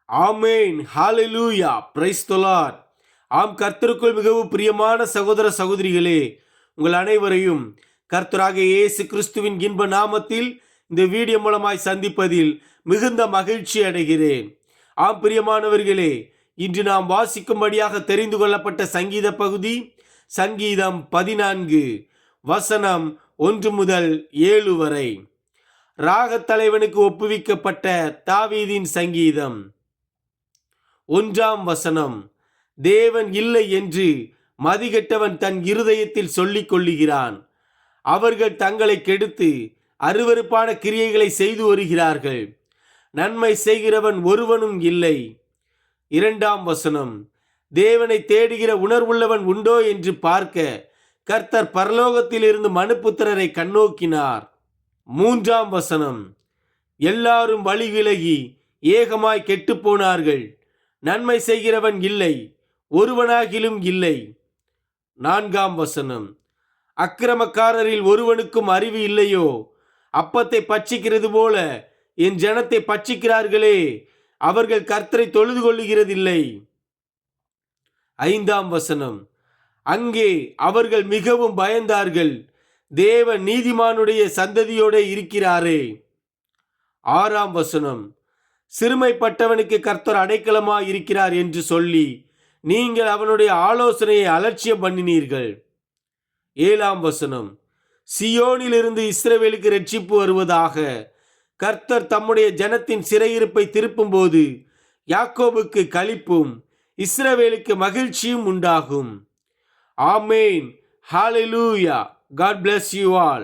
Amen. Hallelujah. Praise the Lord. ஆம், கர்த்தருக்குள் மிகவும் பிரியமான சகோதர சகோதரிகளே, உங்கள் அனைவரையும் கர்த்தராகிய இயேசு கிறிஸ்துவின் இன்ப நாமத்தில் இந்த வீடியோ மூலமாய் சந்திப்பதில் மிகுந்த மகிழ்ச்சி அடைகிறேன். ஆம் பிரியமானவர்களே, இன்று நாம் வாசிக்கும்படியாக தெரிந்து கொள்ளப்பட்ட சங்கீத பகுதி சங்கீதம் 14 வசனம் 1 முதல் 7 வரை. ராகத் தலைவனுக்கு ஒப்புவிக்கப்பட்ட தாவீதின் சங்கீதம். 1 வசனம். தேவன் இல்லை என்று மதிகெட்டவன் தன் இருதயத்தில் சொல்லிக் கொள்ளுகிறான். அவர்கள் தங்களை கெடுத்து அருவருப்பான கிரியைகளை செய்து வருகிறார்கள். நன்மை செய்கிறவன் ஒருவனும் இல்லை. 2 வசனம். தேவனை தேடுகிற உணர்வுள்ளவன் உண்டோ என்று பார்க்க கர்த்தர் பரலோகத்திலிருந்து மனுபுத்திரரை கண்ணோக்கினார். 3 வசனம். எல்லாரும் வழி விலகி ஏகமாய் கெட்டு போனார்கள். நன்மை செய்கிறவன் இல்லை, ஒருவனாகிலும் இல்லை. 4 வசனம். அக்கிரமக்காரரில் ஒருவனுக்கும் அறிவு இல்லையோ? அப்பத்தை பட்சிக்கிறது போல என் ஜனத்தை பட்சிக்கிறார்களே, அவர்கள் கர்த்தரை தொழுது கொள்ளுகிறதில்லை. 5 வசனம். அங்கே அவர்கள் மிகவும் பயந்தார்கள். தேவன் நீதிமானுடைய சந்ததியோடு இருக்கிறாரே. 6 வசனம். சிறுமைப்பட்டவனுக்கு கர்த்தர் அடைக்கலமாய் இருக்கிறார் என்று சொல்லி நீங்கள் அவனுடைய ஆலோசனையை அலட்சியம் பண்ணினீர்கள். 7 வசனம். சியோனிலிருந்து இஸ்ரவேலுக்கு இரட்சிப்பு வருவதாக. கர்த்தர் தம்முடைய ஜனத்தின் சிறையிருப்பை திருப்பும் போது யாக்கோபுக்கு களிப்பும் இஸ்ரவேலுக்கு மகிழ்ச்சியும் உண்டாகும். ஆமேன். ஹalleluya. God bless you all.